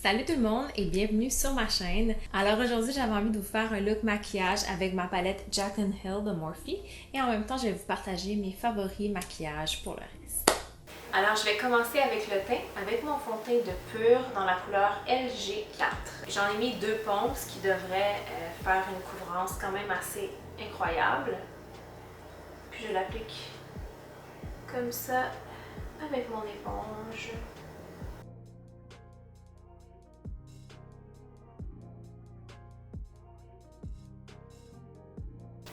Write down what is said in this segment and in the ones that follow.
Salut tout le monde et bienvenue sur ma chaîne. Alors aujourd'hui j'avais envie de vous faire un look maquillage avec ma palette Jaclyn Hill de Morphe et en même temps je vais vous partager mes favoris maquillages pour le reste. Alors je vais commencer avec le teint, avec mon fond de teint de Pur dans la couleur LG4. J'en ai mis 2 pompes, ce qui devrait faire une couvrance quand même assez incroyable. Puis je l'applique comme ça avec mon éponge.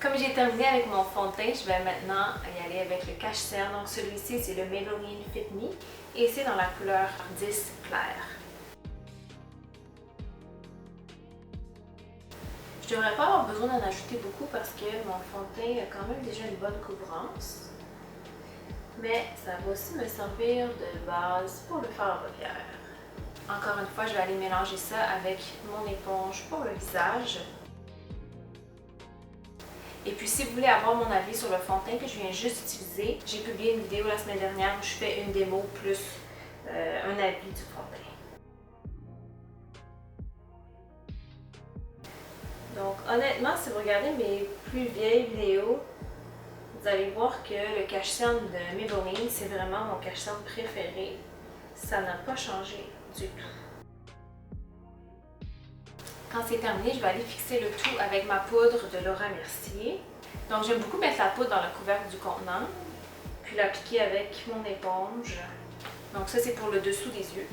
Comme j'ai terminé avec mon fond de teint, je vais maintenant y aller avec le cache-cerne. Donc celui-ci, c'est le Maybelline Fit Me et c'est dans la couleur 10 clair. Je ne devrais pas avoir besoin d'en ajouter beaucoup parce que mon fond de teint a quand même déjà une bonne couvrance. Mais ça va aussi me servir de base pour le fard à paupières. Encore une fois, je vais aller mélanger ça avec mon éponge pour le visage. Et puis si vous voulez avoir mon avis sur le fond de teint que je viens juste d'utiliser, j'ai publié une vidéo la semaine dernière où je fais une démo plus un avis du fond de teint. Donc honnêtement, si vous regardez mes plus vieilles vidéos, vous allez voir que le cache-cerne de Maybelline, c'est vraiment mon cache-cerne préféré. Ça n'a pas changé du tout. Quand c'est terminé, je vais aller fixer le tout avec ma poudre de Laura Mercier. Donc j'aime beaucoup mettre la poudre dans le couvercle du contenant, puis l'appliquer avec mon éponge. Donc ça c'est pour le dessous des yeux.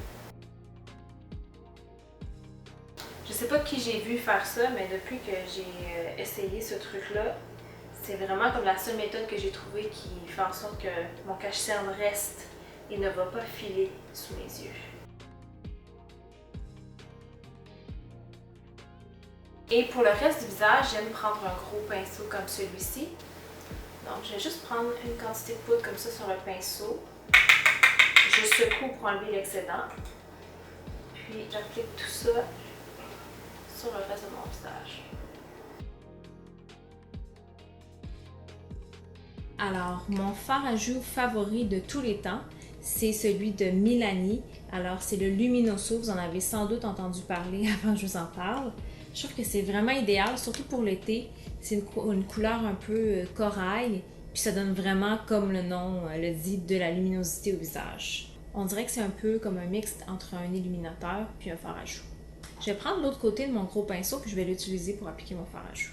Je sais pas qui j'ai vu faire ça, mais depuis que j'ai essayé ce truc-là, c'est vraiment comme la seule méthode que j'ai trouvée qui fait en sorte que mon cache-cerne reste et ne va pas filer sous les yeux. Et pour le reste du visage, j'aime prendre un gros pinceau comme celui-ci. Donc, je vais juste prendre une quantité de poudre comme ça sur le pinceau. Je secoue pour enlever l'excédent. Puis, j'applique tout ça sur le reste de mon visage. Alors, mon fard à joues favori de tous les temps, c'est celui de Milani. Alors, c'est le Luminoso. Vous en avez sans doute entendu parler avant que je vous en parle. Je trouve que c'est vraiment idéal, surtout pour l'été. C'est une couleur un peu corail, puis ça donne vraiment, comme le nom le dit, de la luminosité au visage. On dirait que c'est un peu comme un mix entre un illuminateur puis un fard à joues. Je vais prendre l'autre côté de mon gros pinceau puis je vais l'utiliser pour appliquer mon fard à joues.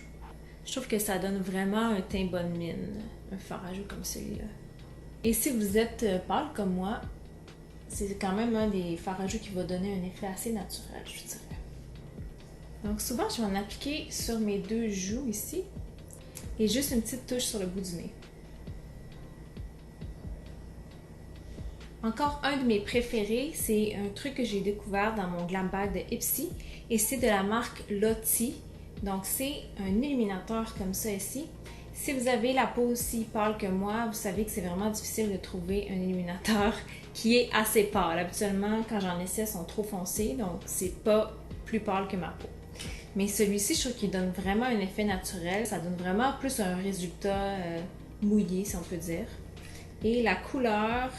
Je trouve que ça donne vraiment un teint bonne mine, un fard à joues comme celui-là. Et si vous êtes pâle comme moi, c'est quand même un des fards à joues qui va donner un effet assez naturel, je dirais. Donc souvent, je vais en appliquer sur mes 2 joues ici et juste une petite touche sur le bout du nez. Encore un de mes préférés, c'est un truc que j'ai découvert dans mon glam bag de Ipsy et c'est de la marque Lottie. Donc c'est un illuminateur comme ça ici. Si vous avez la peau aussi pâle que moi, vous savez que c'est vraiment difficile de trouver un illuminateur qui est assez pâle. Habituellement, quand j'en essaie, ils sont trop foncés, donc c'est pas plus pâle que ma peau. Mais celui-ci, je trouve qu'il donne vraiment un effet naturel. Ça donne vraiment plus un résultat mouillé, si on peut dire. Et la couleur,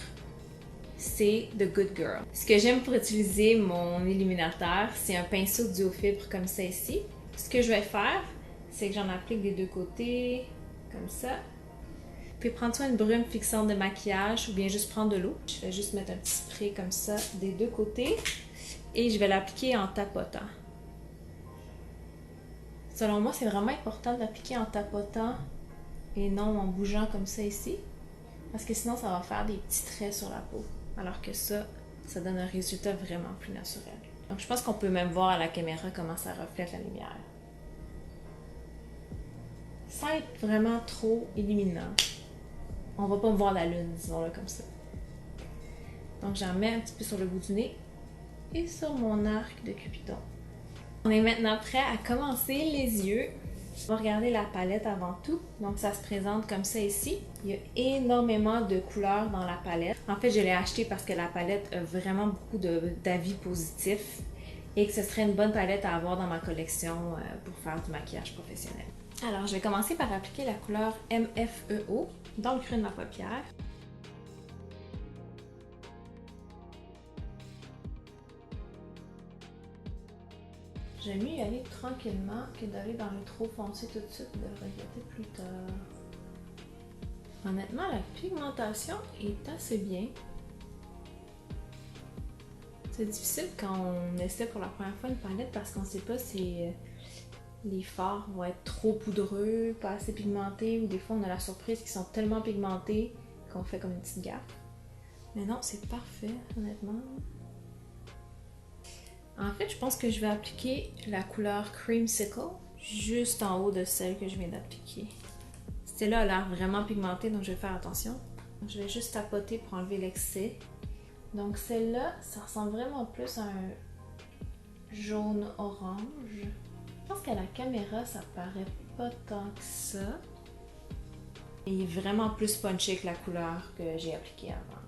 c'est The Good Girl. Ce que j'aime pour utiliser mon illuminateur, c'est un pinceau duo fibre comme ça ici. Ce que je vais faire, c'est que j'en applique des 2 côtés, comme ça. Puis prendre soit une brume fixante de maquillage ou bien juste prendre de l'eau. Je vais juste mettre un petit spray comme ça des 2 côtés et je vais l'appliquer en tapotant. Selon moi, c'est vraiment important de l'appliquer en tapotant et non en bougeant comme ça ici. Parce que sinon, ça va faire des petits traits sur la peau. Alors que ça donne un résultat vraiment plus naturel. Donc je pense qu'on peut même voir à la caméra comment ça reflète la lumière. Sans être vraiment trop illuminant. On va pas me voir la lune, disons-le comme ça. Donc j'en mets un petit peu sur le bout du nez et sur mon arc de Cupidon. On est maintenant prêt à commencer les yeux. On va regarder la palette avant tout. Donc ça se présente comme ça ici. Il y a énormément de couleurs dans la palette. En fait, je l'ai acheté parce que la palette a vraiment beaucoup d'avis positifs et que ce serait une bonne palette à avoir dans ma collection pour faire du maquillage professionnel. Alors, je vais commencer par appliquer la couleur MFEO dans le creux de ma paupière. J'aime mieux y aller tranquillement que d'aller dans le trop foncé tout de suite et de le regretter plus tard. Honnêtement, la pigmentation est assez bien. C'est difficile quand on essaie pour la première fois une palette parce qu'on ne sait pas si les fards vont être trop poudreux, pas assez pigmentés, ou des fois on a la surprise qu'ils sont tellement pigmentés qu'on fait comme une petite gaffe. Mais non, c'est parfait, honnêtement. En fait, je pense que je vais appliquer la couleur Creamsicle juste en haut de celle que je viens d'appliquer. Celle-là a l'air vraiment pigmentée, donc je vais faire attention. Je vais juste tapoter pour enlever l'excès. Donc celle-là, ça ressemble vraiment plus à un jaune-orange. Je pense qu'à la caméra, ça paraît pas tant que ça. Il est vraiment plus punché que la couleur que j'ai appliquée avant.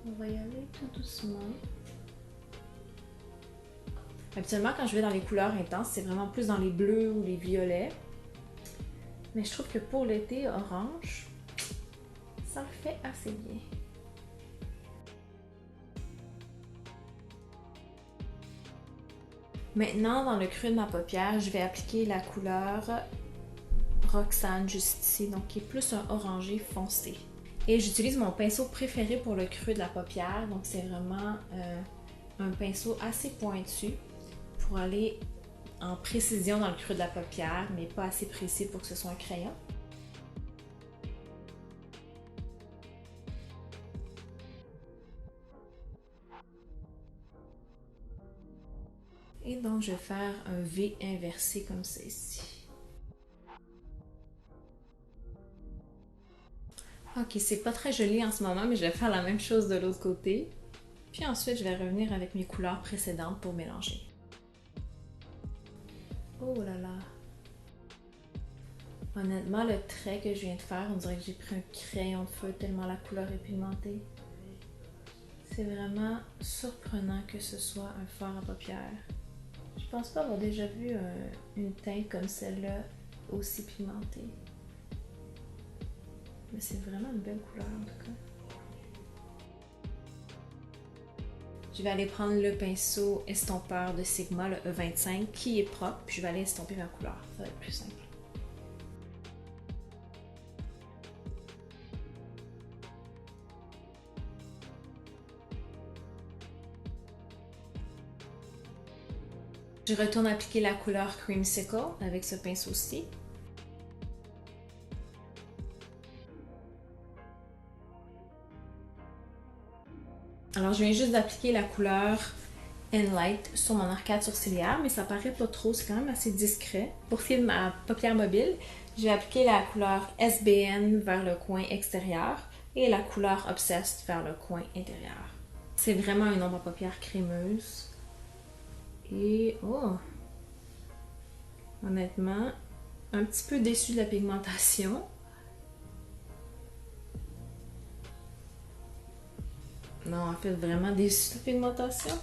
On va y aller tout doucement. Habituellement, quand je vais dans les couleurs intenses, c'est vraiment plus dans les bleus ou les violets. Mais je trouve que pour l'été orange, ça le fait assez bien. Maintenant, dans le creux de ma paupière, je vais appliquer la couleur Roxane juste ici, donc qui est plus un orangé foncé. Et j'utilise mon pinceau préféré pour le creux de la paupière, donc c'est vraiment un pinceau assez pointu pour aller en précision dans le creux de la paupière, mais pas assez précis pour que ce soit un crayon. Et donc je vais faire un V inversé comme ça ici. Ok, c'est pas très joli en ce moment, mais je vais faire la même chose de l'autre côté. Puis ensuite, je vais revenir avec mes couleurs précédentes pour mélanger. Oh là là! Honnêtement, le trait que je viens de faire, on dirait que j'ai pris un crayon de feu tellement la couleur est pigmentée. C'est vraiment surprenant que ce soit un fard à paupières. Je pense pas avoir déjà vu une teinte comme celle-là aussi pigmentée. Mais c'est vraiment une belle couleur en tout cas. Je vais aller prendre le pinceau estompeur de Sigma, le E25, qui est propre, puis je vais aller estomper ma couleur. Ça va être plus simple. Je retourne appliquer la couleur Creamsicle avec ce pinceau-ci. Alors, je viens juste d'appliquer la couleur Enlight sur mon arcade sourcilière, mais ça paraît pas trop, c'est quand même assez discret. Pour ce qui est de ma paupière mobile, je vais appliquer la couleur SBN vers le coin extérieur et la couleur Obsessed vers le coin intérieur. C'est vraiment une ombre à paupières crémeuse. Et oh! Honnêtement, un petit peu déçue de la pigmentation. Non, en fait, vraiment déçue de la pigmentation.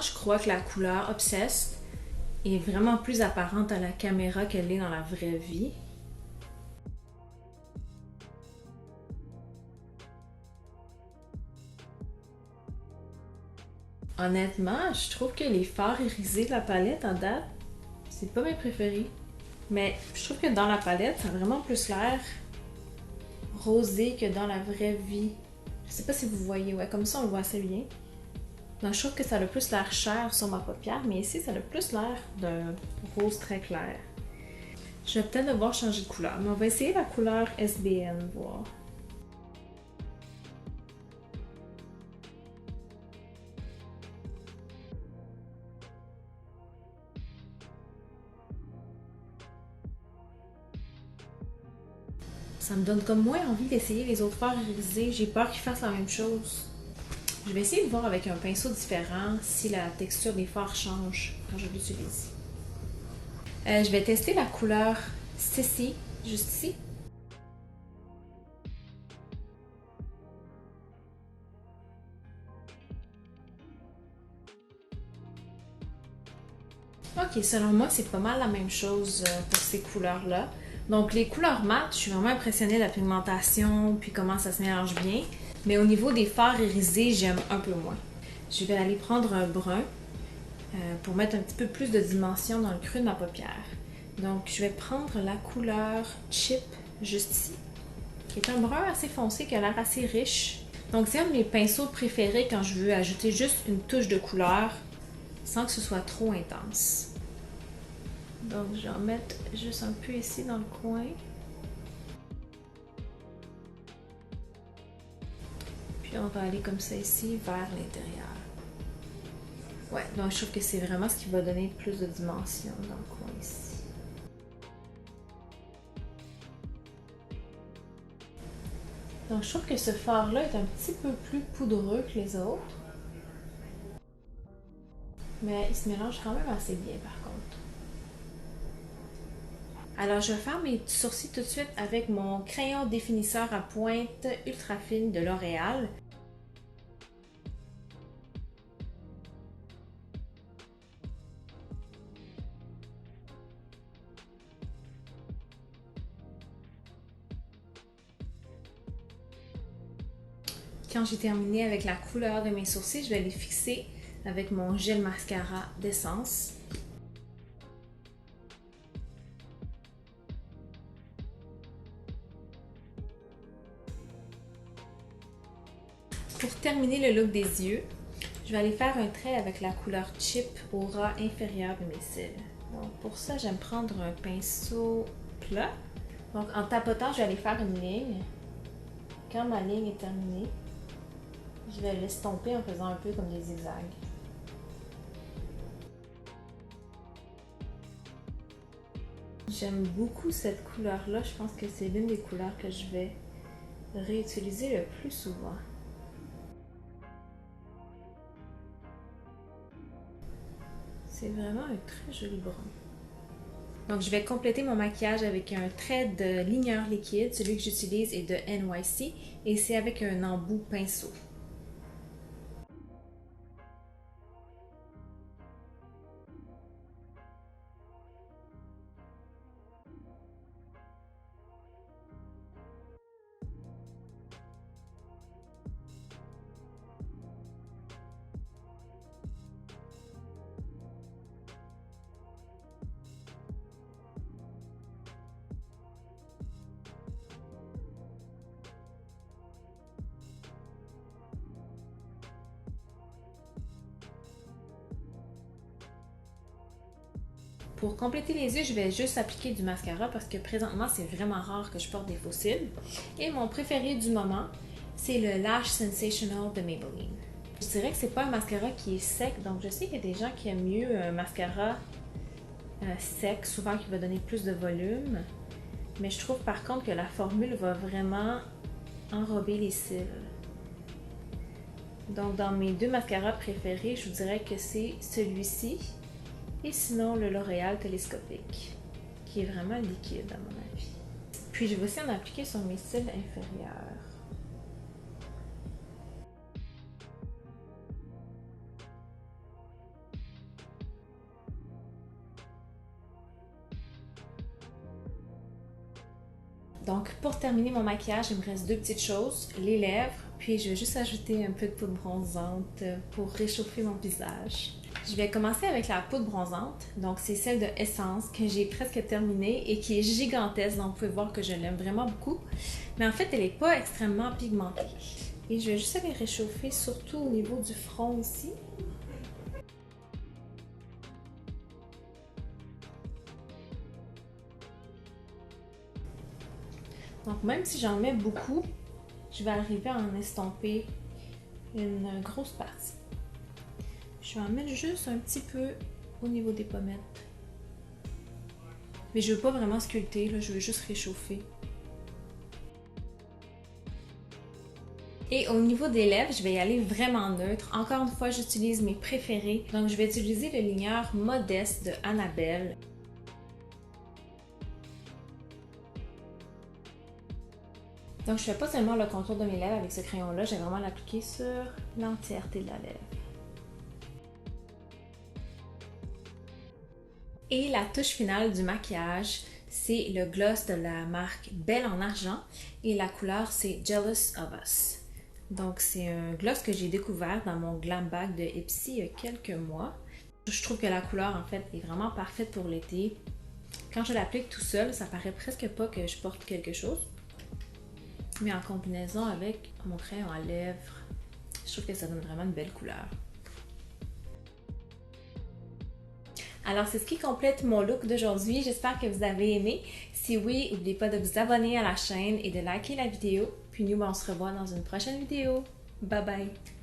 Je crois que la couleur Obsessed est vraiment plus apparente à la caméra qu'elle est dans la vraie vie. Honnêtement, je trouve que les fards irisés de la palette en date, c'est pas mes préférés. Mais je trouve que dans la palette, ça a vraiment plus l'air rosé que dans la vraie vie. Je sais pas si vous voyez, ouais, comme ça on le voit assez bien. Donc je trouve que ça a le plus l'air cher sur ma paupière, mais ici ça a le plus l'air d'un rose très clair. Je vais peut-être devoir changer de couleur, mais on va essayer la couleur SBN, voir. Ça me donne comme moins envie d'essayer les autres fards irisés. J'ai peur qu'ils fassent la même chose. Je vais essayer de voir avec un pinceau différent si la texture des fards change quand je l'utilise. Je vais tester la couleur Sissy, juste ici. Ok, selon moi, c'est pas mal la même chose pour ces couleurs-là. Donc les couleurs mates, je suis vraiment impressionnée de la pigmentation puis comment ça se mélange bien. Mais au niveau des fards irisés, j'aime un peu moins. Je vais aller prendre un brun pour mettre un petit peu plus de dimension dans le creux de ma paupière. Donc je vais prendre la couleur Chip juste ici, qui est un brun assez foncé qui a l'air assez riche. Donc c'est un de mes pinceaux préférés quand je veux ajouter juste une touche de couleur sans que ce soit trop intense. Donc je vais en mettre juste un peu ici dans le coin. Puis on va aller comme ça ici vers l'intérieur. Ouais, donc je trouve que c'est vraiment ce qui va donner plus de dimension dans le coin ici. Donc je trouve que ce fard-là est un petit peu plus poudreux que les autres. Mais il se mélange quand même assez bien par contre. Alors je vais faire mes sourcils tout de suite avec mon crayon définisseur à pointe ultra fine de L'Oréal. Quand j'ai terminé avec la couleur de mes sourcils, je vais les fixer avec mon gel mascara d'Essence. Pour terminer le look des yeux, je vais aller faire un trait avec la couleur Chip au ras inférieur de mes cils. Donc pour ça, j'aime prendre un pinceau plat. Donc en tapotant, je vais aller faire une ligne. Quand ma ligne est terminée, je vais l'estomper en faisant un peu comme des zigzags. J'aime beaucoup cette couleur-là. Je pense que c'est l'une des couleurs que je vais réutiliser le plus souvent. C'est vraiment un très joli brun. Donc je vais compléter mon maquillage avec un trait de ligneur liquide. Celui que j'utilise est de NYC et c'est avec un embout pinceau. Pour compléter les yeux, je vais juste appliquer du mascara parce que présentement, c'est vraiment rare que je porte des faux cils. Et mon préféré du moment, c'est le Lash Sensational de Maybelline. Je dirais que c'est pas un mascara qui est sec, donc je sais qu'il y a des gens qui aiment mieux un mascara sec, souvent qui va donner plus de volume. Mais je trouve par contre que la formule va vraiment enrober les cils. Donc dans mes deux mascaras préférés, je vous dirais que c'est celui-ci. Et sinon, le L'Oréal télescopique, qui est vraiment liquide à mon avis. Puis je vais aussi en appliquer sur mes cils inférieurs. Donc pour terminer mon maquillage, il me reste deux petites choses, les lèvres, puis je vais juste ajouter un peu de poudre bronzante pour réchauffer mon visage. Je vais commencer avec la poudre bronzante, donc c'est celle de Essence que j'ai presque terminée et qui est gigantesque, donc vous pouvez voir que je l'aime vraiment beaucoup. Mais en fait, elle n'est pas extrêmement pigmentée. Et je vais juste aller réchauffer surtout au niveau du front ici. Donc même si j'en mets beaucoup, je vais arriver à en estomper une grosse partie. Je vais en mettre juste un petit peu au niveau des pommettes. Mais je ne veux pas vraiment sculpter, là, je veux juste réchauffer. Et au niveau des lèvres, je vais y aller vraiment neutre. Encore une fois, j'utilise mes préférés. Donc je vais utiliser le ligneur Modeste de Annabelle. Donc je fais pas seulement le contour de mes lèvres avec ce crayon-là, j'ai vraiment l'appliquer sur l'entièreté de la lèvre. Et la touche finale du maquillage, C'est le gloss de la marque Belle en Argent et la couleur c'est Jealous of Us. Donc c'est un gloss que j'ai découvert dans mon glam bag de Ipsy il y a quelques mois. Je trouve que la couleur en fait est vraiment parfaite pour l'été. Quand je l'applique tout seul, ça paraît presque pas que je porte quelque chose. Mais en combinaison avec mon crayon à lèvres, je trouve que ça donne vraiment une belle couleur. Alors c'est ce qui complète mon look d'aujourd'hui. J'espère que vous avez aimé. Si oui, n'oubliez pas de vous abonner à la chaîne et de liker la vidéo. Puis nous, on se revoit dans une prochaine vidéo. Bye bye!